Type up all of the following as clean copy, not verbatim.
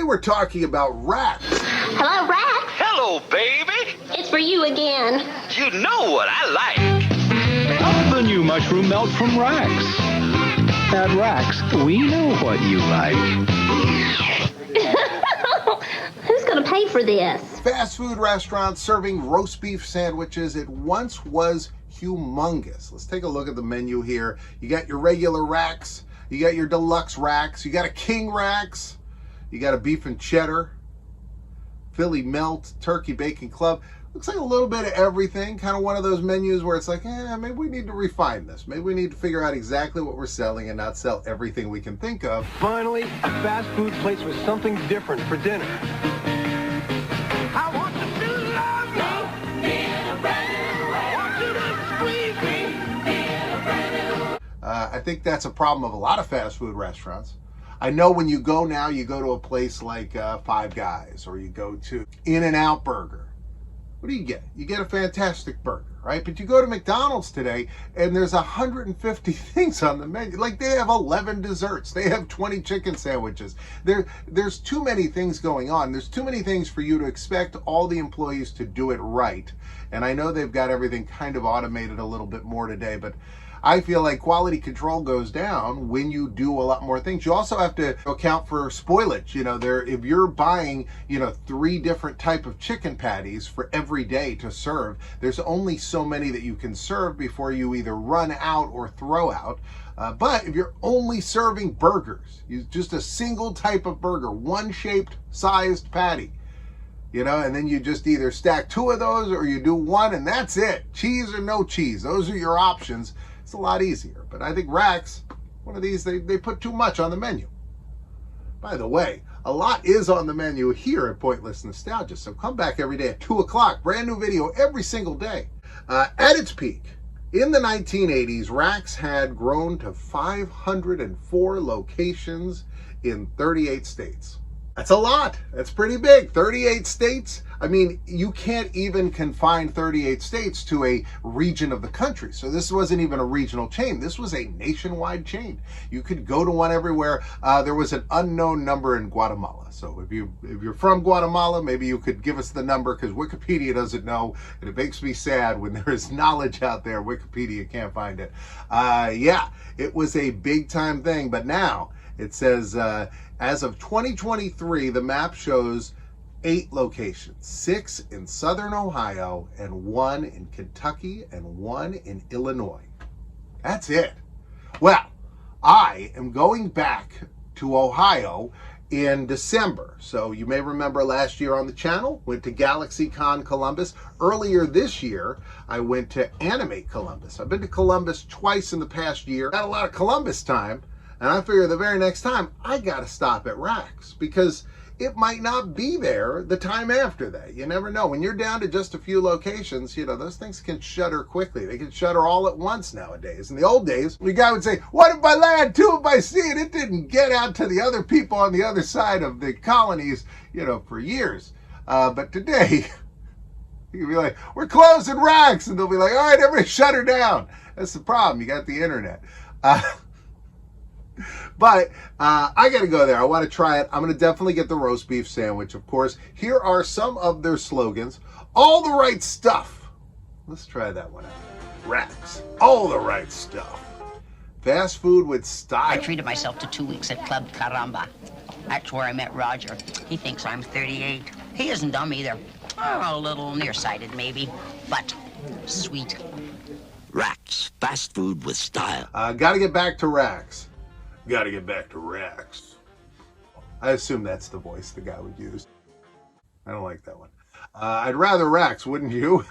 Today we're talking about Rax. Hello, Rax. Hello, baby. It's for you again. You know what I like. The new mushroom melt from Rax. At Rax, we know what you like. Who's going to pay for this? Fast food restaurants serving roast beef sandwiches. It once was humongous. Let's take a look at the menu here. You got your regular Rax, you got your deluxe Rax, you got a king Rax, you got a beef and cheddar, Philly melt, turkey bacon club. Looks like a little bit of everything. Kind of one of those menus where it's like, maybe we need to refine this. Maybe we need to figure out exactly what we're selling and not sell everything we can think of. Finally, a fast food place with something different for dinner. I want you to love me in a brand new way. I want you to squeeze me in a brand new way. I think that's a problem of a lot of fast food restaurants. I know when you go now, you go to a place like Five Guys, or you go to In-N-Out Burger. What do you get? You get a fantastic burger, right? But you go to McDonald's today, and there's 150 things on the menu. Like, they have 11 desserts. They have 20 chicken sandwiches. There's too many things going on. There's too many things for you to expect all the employees to do it right. And I know they've got everything kind of automated a little bit more today, but I feel like quality control goes down when you do a lot more things. You also have to account for spoilage. You know, if you're buying, 3 different type of chicken patties for every day to serve, there's only so many that you can serve before you either run out or throw out. But if you're only serving burgers, just a single type of burger, one shaped sized patty, and then you just either stack 2 of those or you do 1 and that's it. Cheese or no cheese. Those are your options. It's a lot easier. But I think Rax, one of these, they put too much on the menu. By the way, a lot is on the menu here at Pointless Nostalgia. So come back every day at 2 o'clock. Brand new video every single day. At its peak, in the 1980s, Rax had grown to 504 locations in 38 states. That's a lot. That's pretty big. 38 states. I mean, you can't even confine 38 states to a region of the country. So this wasn't even a regional chain. This was a nationwide chain. You could go to one everywhere. There was an unknown number in Guatemala. So if you're from Guatemala, maybe you could give us the number, because Wikipedia doesn't know, and it makes me sad when there is knowledge out there. Wikipedia can't find it. Yeah, it was a big time thing. But now it says, as of 2023, the map shows 8 locations, 6 in Southern Ohio and 1 in Kentucky and 1 in Illinois. That's it. Well, I am going back to Ohio in December. So you may remember last year on the channel, went to GalaxyCon Columbus. Earlier this year, I went to Animate Columbus. I've been to Columbus twice in the past year. Got a lot of Columbus time. And I figure the very next time, I got to stop at Rax, because it might not be there the time after that. You never know. When you're down to just a few locations, those things can shutter quickly. They can shutter all at once nowadays. In the old days, the guy would say, 1 if I land, 2 if I see it. It didn't get out to the other people on the other side of the colonies, for years. But today, you can be like, we're closing Rax. And they'll be like, all right, everybody shut her down. That's the problem. You got the internet. But I got to go there. I want to try it. I'm going to definitely get the roast beef sandwich, of course. Here are some of their slogans. All the right stuff. Let's try that one out. Rax. All the right stuff. Fast food with style. I treated myself to 2 weeks at Club Caramba. That's where I met Roger. He thinks I'm 38. He isn't dumb either. A little nearsighted, maybe, but sweet. Rax, fast food with style. Got to get back to Rax. Got to get back to Rax. I assume that's the voice the guy would use. I don't like that one. I'd rather Rax, wouldn't you?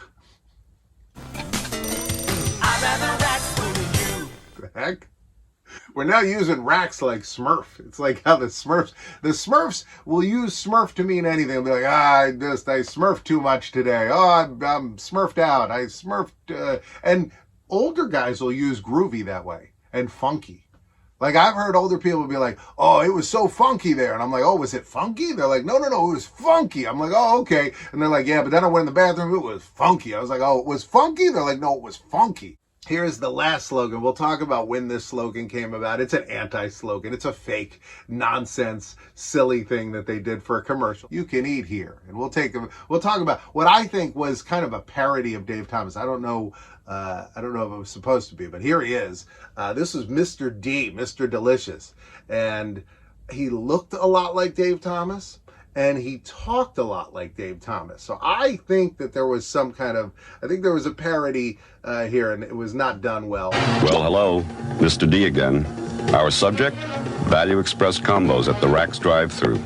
I'd rather Rax than you. The heck? We're now using Rax like Smurf. It's like how the Smurfs will use Smurf to mean anything. They'll be like, I Smurfed too much today. Oh, I'm Smurfed out. I Smurfed. And older guys will use groovy that way, and funky. Like, I've heard older people be like, oh, it was so funky there. And I'm like, oh, was it funky? They're like, no, it was funky. I'm like, oh, okay. And they're like, yeah, but then I went in the bathroom, it was funky. I was like, oh, it was funky? They're like, no, it was funky. Here's the last slogan. We'll talk about when this slogan came about. It's an anti-slogan. It's a fake, nonsense, silly thing that they did for a commercial. You can eat here. And we'll talk about what I think was kind of a parody of Dave Thomas. I don't know if it was supposed to be, but here he is. This was Mr. D, Mr. Delicious. And he looked a lot like Dave Thomas. And he talked a lot like Dave Thomas. So I think that there was there was a parody here, and it was not done well. Well, hello, Mr. D again. Our subject, Value Express combos at the Rax drive-thru.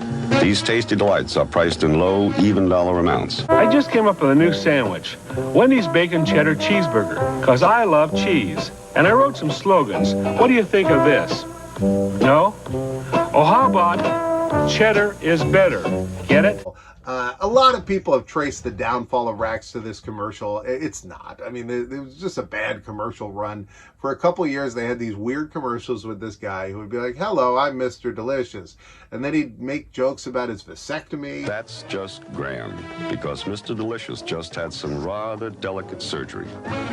These tasty delights are priced in low, even dollar amounts. I just came up with a new sandwich, Wendy's Bacon Cheddar Cheeseburger, because I love cheese. And I wrote some slogans. What do you think of this? No? Oh, how about cheddar is better? Get it? A lot of people have traced the downfall of Rax to this commercial. It's not. I mean, it was just a bad commercial run. For a couple years, they had these weird commercials with this guy who would be like, hello, I'm Mr. Delicious. And then he'd make jokes about his vasectomy. That's just grand, because Mr. Delicious just had some rather delicate surgery.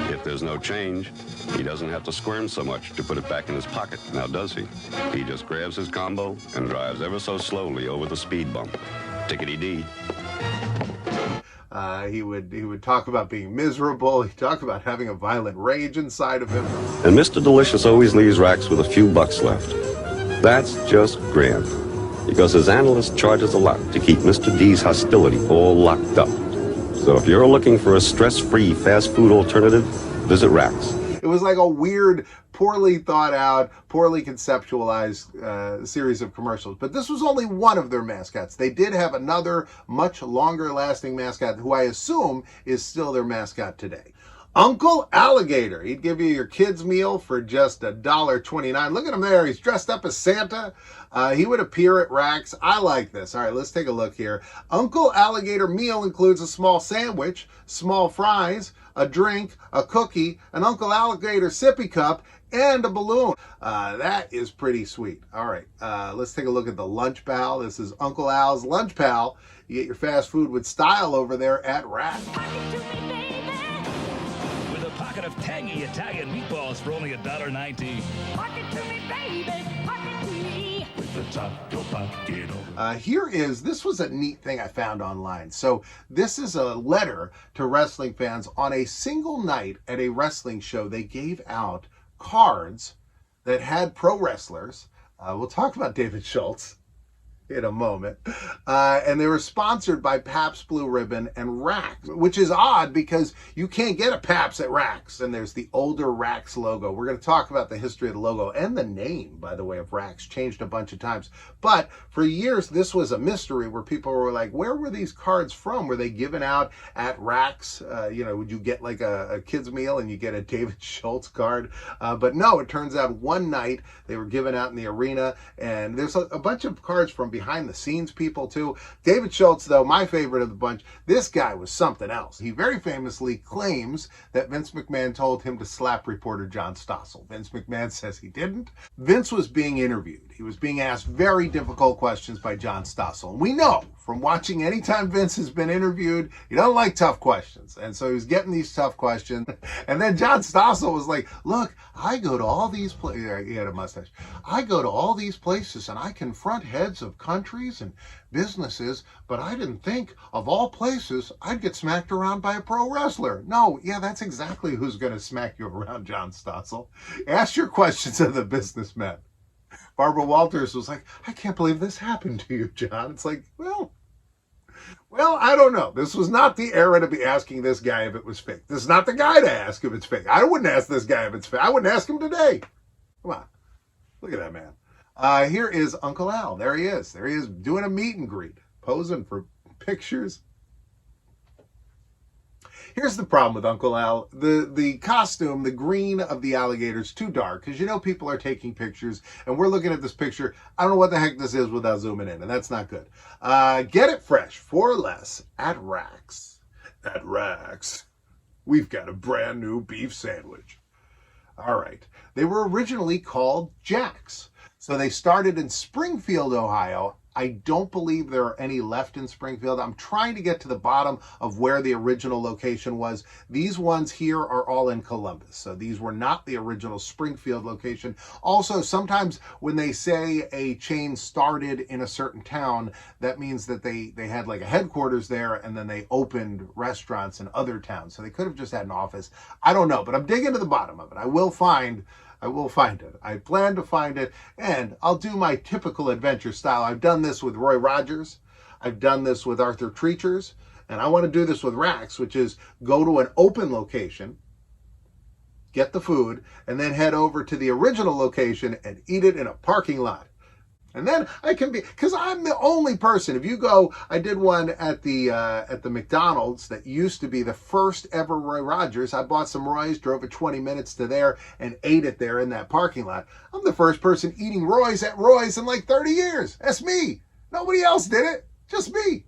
If there's no change, he doesn't have to squirm so much to put it back in his pocket, now does he? He just grabs his combo and drives ever so slowly over the speed bump. Tickety-dee. He would talk about being miserable. He'd talk about having a violent rage inside of him. And Mr. Delicious always leaves Rax with a few bucks left. That's just grand, because his analyst charges a lot to keep Mr. D's hostility all locked up. So if you're looking for a stress-free fast food alternative, visit Rax. It was like a weird, poorly thought out, poorly conceptualized series of commercials. But this was only one of their mascots. They did have another much longer lasting mascot who I assume is still their mascot today. Uncle Alligator. He'd give you your kid's meal for just $1.29. Look at him there. He's dressed up as Santa. He would appear at Rax. I like this. All right, let's take a look here. Uncle Alligator meal includes a small sandwich, small fries, a drink, a cookie, an Uncle Alligator sippy cup, and a balloon. That is pretty sweet. All right, let's take a look at the Lunch Pal. This is Uncle Al's Lunch Pal. You get your fast food with style over there at Rax. With a pocket of tangy Italian meatballs for only $1.90. Pocket to me, baby. Pocket to me. With the taco pocket. This was a neat thing I found online. So this is a letter to wrestling fans. On a single night at a wrestling show, they gave out cards that had pro wrestlers. We'll talk about David Schultz in a moment. And they were sponsored by Pabst Blue Ribbon and Rax, which is odd because you can't get a Pabst at Rax. And there's the older Rax logo. We're going to talk about the history of the logo, and the name, by the way, of Rax changed a bunch of times. But for years, this was a mystery where people were like, where were these cards from? Were they given out at Rax? Would you get like a kid's meal and you get a David Schultz card? But no, it turns out one night they were given out in the arena, and there's a bunch of cards from behind the scenes people too. David Schultz, though, my favorite of the bunch, this guy was something else. He very famously claims that Vince McMahon told him to slap reporter John Stossel. Vince McMahon says he didn't. Vince was being interviewed. He was being asked very difficult questions by John Stossel. And we know from watching anytime Vince has been interviewed, he doesn't like tough questions. And so he was getting these tough questions. And then John Stossel was like, look, I go to all these places. He had a mustache. I go to all these places and I confront heads of countries and businesses, but I didn't think of all places I'd get smacked around by a pro wrestler. No, yeah, that's exactly who's going to smack you around, John Stossel. Ask your questions of the businessmen. Barbara Walters was like, I can't believe this happened to you, John. It's like, well, I don't know. This was not the era to be asking this guy if it was fake. This is not the guy to ask if it's fake. I wouldn't ask this guy if it's fake. I wouldn't ask him today. Come on. Look at that man. Here is Uncle Al. There he is. There he is doing a meet and greet, posing for pictures. Here's the problem with Uncle Al. The costume, the green of the alligator is too dark because people are taking pictures and we're looking at this picture. I don't know what the heck this is without zooming in, and that's not good. Get it fresh for less at Rax. At Rax, we've got a brand new beef sandwich. All right. They were originally called JAX. So they started in Springfield, Ohio, I don't believe there are any left in Springfield. I'm trying to get to the bottom of where the original location was. These ones here are all in Columbus. So these were not the original Springfield location. Also, sometimes when they say a chain started in a certain town, that means that they had like a headquarters there and then they opened restaurants in other towns. So they could have just had an office. I don't know, but I'm digging to the bottom of it. I will find it. I plan to find it, and I'll do my typical adventure style. I've done this with Roy Rogers. I've done this with Arthur Treacher's, and I want to do this with Rax, which is go to an open location, get the food, and then head over to the original location and eat it in a parking lot. And then I can be, because I'm the only person. If you go, I did one at the McDonald's that used to be the first ever Roy Rogers. I bought some Roy's, drove it 20 minutes to there, and ate it there in that parking lot. I'm the first person eating Roy's at Roy's in like 30 years. That's me. Nobody else did it. Just me.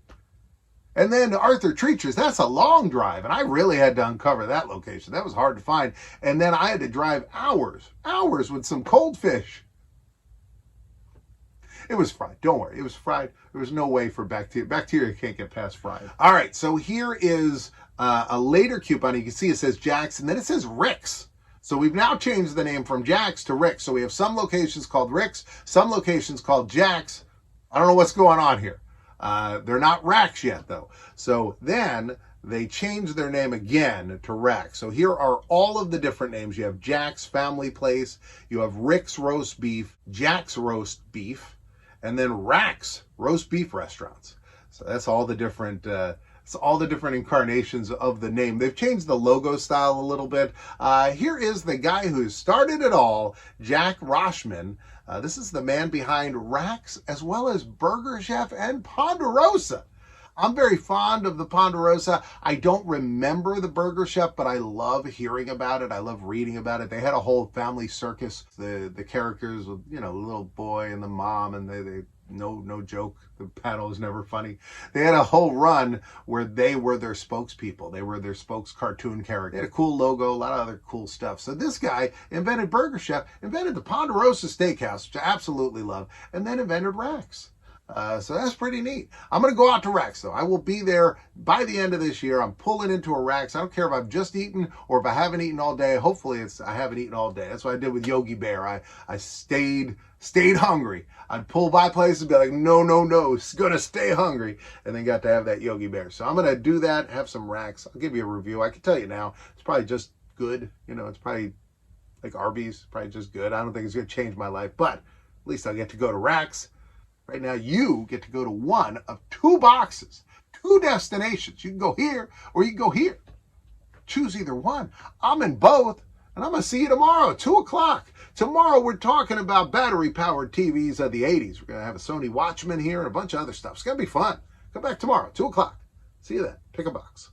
And then Arthur Treacher's, that's a long drive, and I really had to uncover that location. That was hard to find. And then I had to drive hours with some cold fish. It was fried. Don't worry. It was fried. There was no way for bacteria. Bacteria can't get past fried. All right. So here is a later coupon. You can see it says JAX and then it says RIX. So we've now changed the name from JAX to RIX. So we have some locations called RIX, some locations called JAX. I don't know what's going on here. They're not Rax yet though. So then they changed their name again to Rax. So here are all of the different names. You have JAX Family Place. You have RIX Roast Beef, JAX Roast Beef, and then Rax Roast Beef Restaurants. So that's all the different incarnations of the name. They've changed the logo style a little bit. Here is the guy who started it all, Jack Roschman. This is the man behind Rax, as well as Burger Chef and Ponderosa. I'm very fond of the Ponderosa. I don't remember the Burger Chef, but I love hearing about it. I love reading about it. They had a whole family circus. The characters, you know, the little boy and the mom, and they no joke. The panel is never funny. They had a whole run where they were their spokespeople. They were their spokes cartoon character. They had a cool logo, a lot of other cool stuff. So this guy invented Burger Chef, invented the Ponderosa Steak House, which I absolutely love, and then invented Rax. So that's pretty neat. I'm going to go out to Rax, though. I will be there by the end of this year. I'm pulling into a Rax. I don't care if I've just eaten or if I haven't eaten all day. Hopefully, I haven't eaten all day. That's what I did with Yogi Bear. I stayed hungry. I'd pull by places and be like, no, it's going to stay hungry. And then got to have that Yogi Bear. So I'm going to do that, have some Rax. I'll give you a review. I can tell you now, it's probably just good. You know, it's probably like Arby's, probably just good. I don't think it's going to change my life, but at least I'll get to go to Rax. Right now, you get to go to one of two boxes, two destinations. You can go here or you can go here. Choose either one. I'm in both, and I'm going to see you tomorrow, 2 o'clock. Tomorrow, we're talking about battery-powered TVs of the 80s. We're going to have a Sony Watchman here and a bunch of other stuff. It's going to be fun. Come back tomorrow, 2 o'clock. See you then. Pick a box.